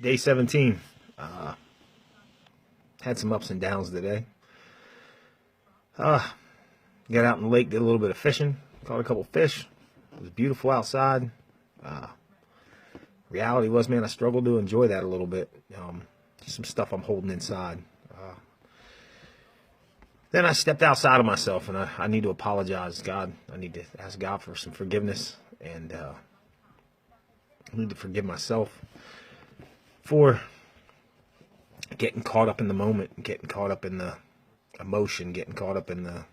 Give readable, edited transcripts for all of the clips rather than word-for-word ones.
Day 17. Had some ups and downs today. Uh, got out in the lake, did a little bit of fishing, caught a couple fish. It was beautiful outside. Uh, Reality was, man, I struggled to enjoy that a little bit. Some stuff I'm holding inside. Then I stepped outside of myself, and I need to apologize, God. I need to ask God for some forgiveness, and I need to forgive myself for getting caught up in the moment, getting caught up in the emotion, getting caught up in the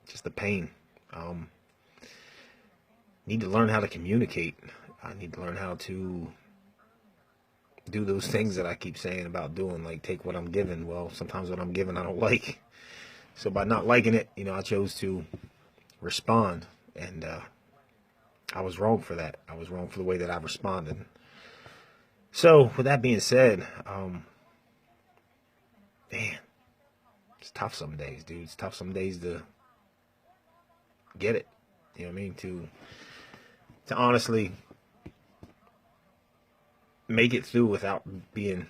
just the pain. Need to learn how to communicate. I need to learn how to do those things that I keep saying about doing, like take what I'm given. Well, sometimes what I'm given I don't like. So by not liking it, I chose to respond, and I was wrong for that. I was wrong for the way that I responded. So with that being said, man, it's tough some days, dude. It's tough some days to get it. You know what I mean? To honestly make it through without being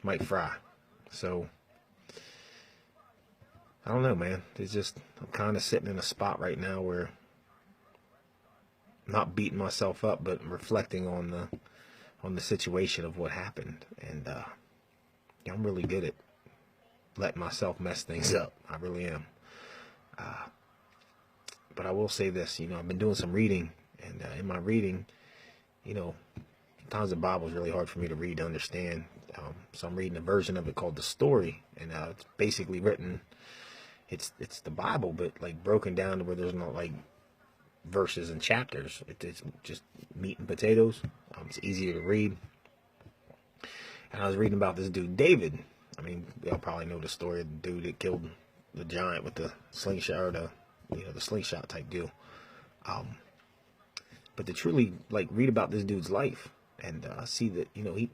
Mike Fry. So I don't know, man. It's just I'm kind of sitting in a spot right now where I'm not beating myself up, but reflecting on the situation of what happened, and I'm really good at letting myself mess things up. I really am. But I will say this, I've been doing some reading, and in my reading, sometimes the Bible is really hard for me to read to understand. So I'm reading a version of it called The Story, and it's basically written. It's the Bible, but like broken down to where there's not like verses and chapters. It's just meat and potatoes. It's easier to read. And I was reading about this dude David. I mean, y'all probably know the story of the dude that killed the giant with the slingshot, or the slingshot type deal. But to truly like read about this dude's life and see that he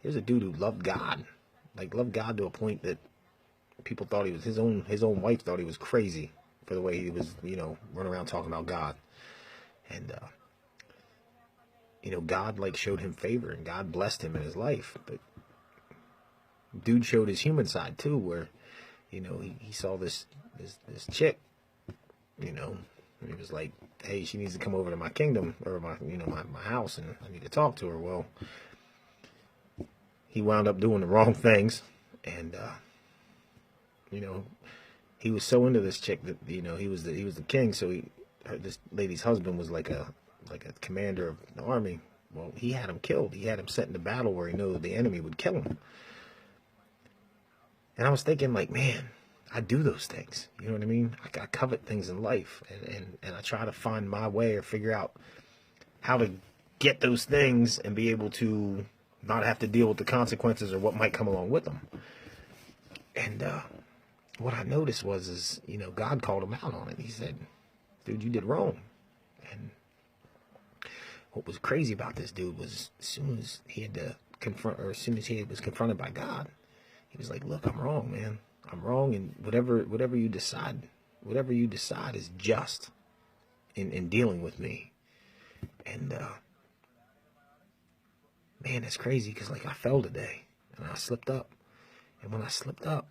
was a dude who loved God, like loved God to a point that people thought he was his own wife thought he was crazy for the way he was running around talking about God. And God like showed him favor and God blessed him in his life, but dude showed his human side too, where he saw this chick, and he was like, hey, she needs to come over to my kingdom, or my house, and I need to talk to her. Well, he wound up doing the wrong things, and he was so into this chick that he was the king. So this lady's husband was like a commander of the army. Well, he had him killed. He had him sent into battle where he knew the enemy would kill him. And I was thinking, like, man, I do those things. You know what I mean? I covet things in life, and I try to find my way or figure out how to get those things and be able to not have to deal with the consequences or what might come along with them. And what I noticed was God called him out on it. He said, dude, you did wrong. And what was crazy about this dude was as soon as he had to confront, or as soon as he was confronted by God, he was like, look, I'm wrong, man. I'm wrong, and whatever you decide is just in dealing with me. And man, it's crazy because like I fell today and I slipped up. And when I slipped up,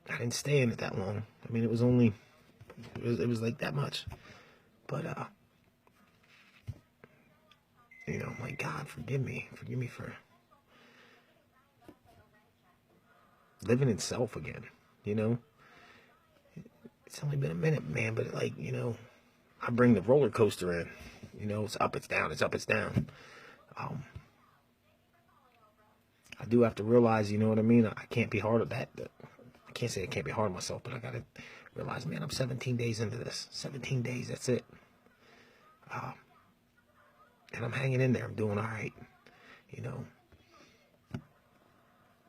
I didn't stay in it that long. I mean, it was like that much. But I'm like, God, forgive me for living in self again. It's only been a minute, man, but like, I bring the roller coaster in. It's up, it's down, it's up, it's down. I do have to realize, you know what I mean? I can't be hard at that. I can't say I can't be hard on myself, but I got to realize, man, I'm 17 days into this. 17 days, that's it. And I'm hanging in there. I'm doing all right.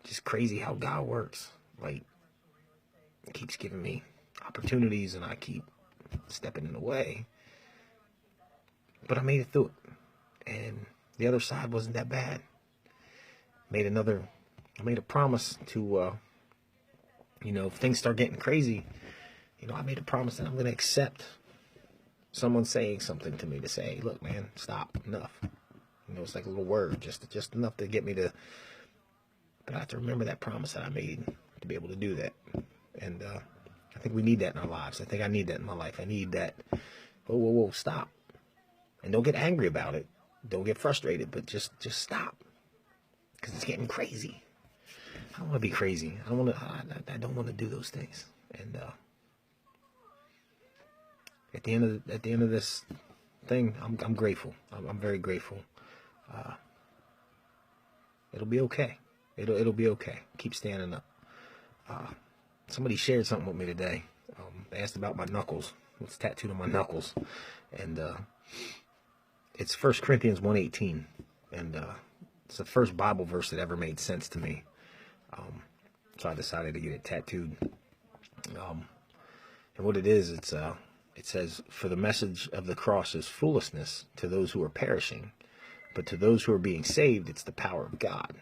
Just crazy how God works. Like, He keeps giving me opportunities and I keep stepping in the way. But I made it through it. And the other side wasn't that bad. I made a promise to, if things start getting crazy, I made a promise that I'm going to accept someone saying something to me to say, look, man, stop, enough. You know, it's like a little word, just enough to get me to. But I have to remember that promise that I made to be able to do that. And I think we need that in our lives. I think I need that in my life. I need that. Whoa, stop. And don't get angry about it. Don't get frustrated, but just stop. Because it's getting crazy. I don't want to be crazy. I don't want to do those things. And at the end of this thing, I'm grateful. I'm very grateful. It'll be okay. It'll be okay. Keep standing up. Somebody shared something with me today. They asked about my knuckles. What's tattooed on my knuckles? And it's 1 Corinthians 1:18, and it's the first Bible verse that ever made sense to me. So I decided to get it tattooed. And what it is, it says, "For the message of the cross is foolishness to those who are perishing, but to those who are being saved, it's the power of God."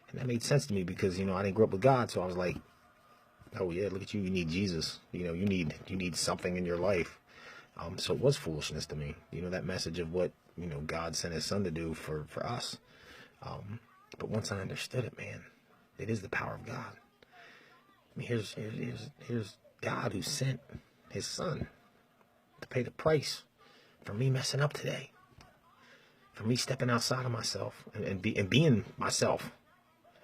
And that made sense to me because, you know, I didn't grow up with God, so I was like, oh yeah, look at you, you need Jesus. You know, you need something in your life. So it was foolishness to me, you know, that message of what, you know, God sent his son to do for us. But once I understood it, man, it is the power of God. I mean, here's God who sent his son to pay the price for me messing up today, for me stepping outside of myself and being myself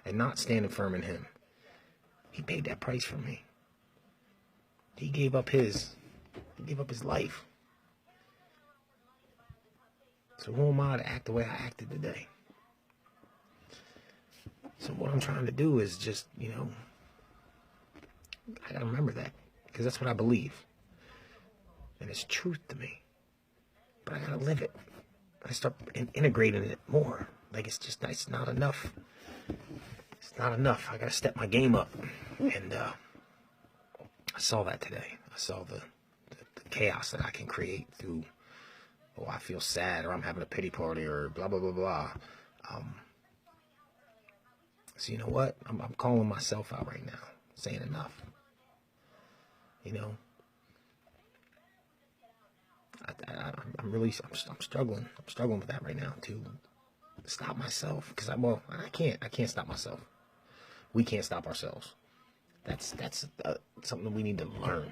and not standing firm in him. He paid that price for me. He gave up his life. So who am I to act the way I acted today? So what I'm trying to do is just, you know, I gotta remember that, because that's what I believe. And it's truth to me. But I gotta live it. I start integrating it more. Like it's not enough. It's not enough. I gotta step my game up. And I saw that today. I saw the chaos that I can create through, oh, I feel sad, or I'm having a pity party, or blah, blah, blah, blah. So you know what? I'm calling myself out right now, saying enough. You know, I'm struggling. I'm struggling with that right now to stop myself, because I can't stop myself. We can't stop ourselves. That's something we need to learn.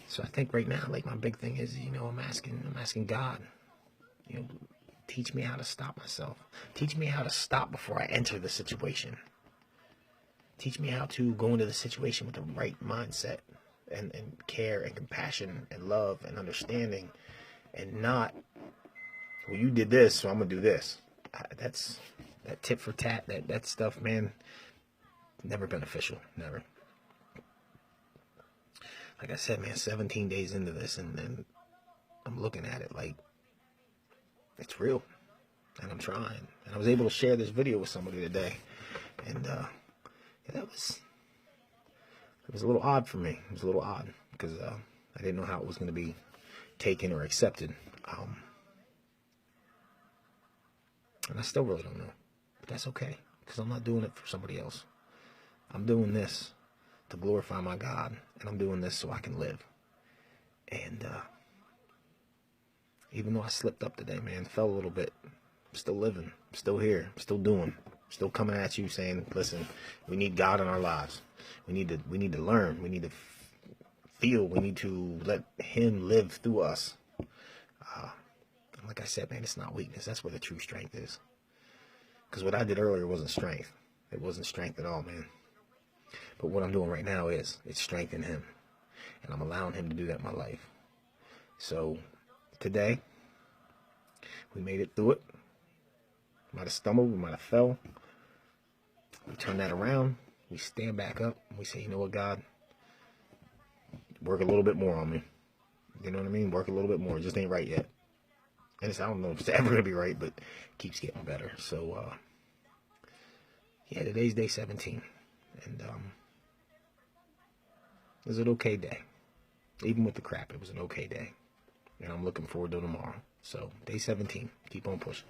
So I think right now, like, my big thing is, you know, I'm asking God, you know, teach me how to stop myself. Teach me how to stop before I enter the situation. Teach me how to go into the situation with the right mindset and care and compassion and love and understanding, and not, well, you did this, so I'm gonna do this. That's that tit for tat, that stuff, man, never beneficial, never. Like I said, man, 17 days into this, and I'm looking at it like it's real, and I'm trying. And I was able to share this video with somebody today, and yeah, it was a little odd for me. It was a little odd because I didn't know how it was going to be taken or accepted, and I still really don't know. But that's okay, because I'm not doing it for somebody else. I'm doing this to glorify my God, and I'm doing this so I can live. And even though I slipped up today, man, fell a little bit, I'm still living, I'm still here, I'm still doing, still coming at you saying, listen, we need God in our lives. We need to learn. We need to feel. We need to let him live through us. Like I said, man, it's not weakness. That's where the true strength is. Because what I did earlier wasn't strength. It wasn't strength at all, man. But what I'm doing right now it's strength in him. And I'm allowing him to do that in my life. So today, we made it through it. We might have stumbled, we might have fell. We turn that around. We stand back up. And we say, you know what, God? Work a little bit more on me. You know what I mean? Work a little bit more. It just ain't right yet. And I don't know if it's ever going to be right, but it keeps getting better. So, yeah, today's day 17. And it was an okay day. Even with the crap, it was an okay day. And I'm looking forward to tomorrow. So, day 17. Keep on pushing.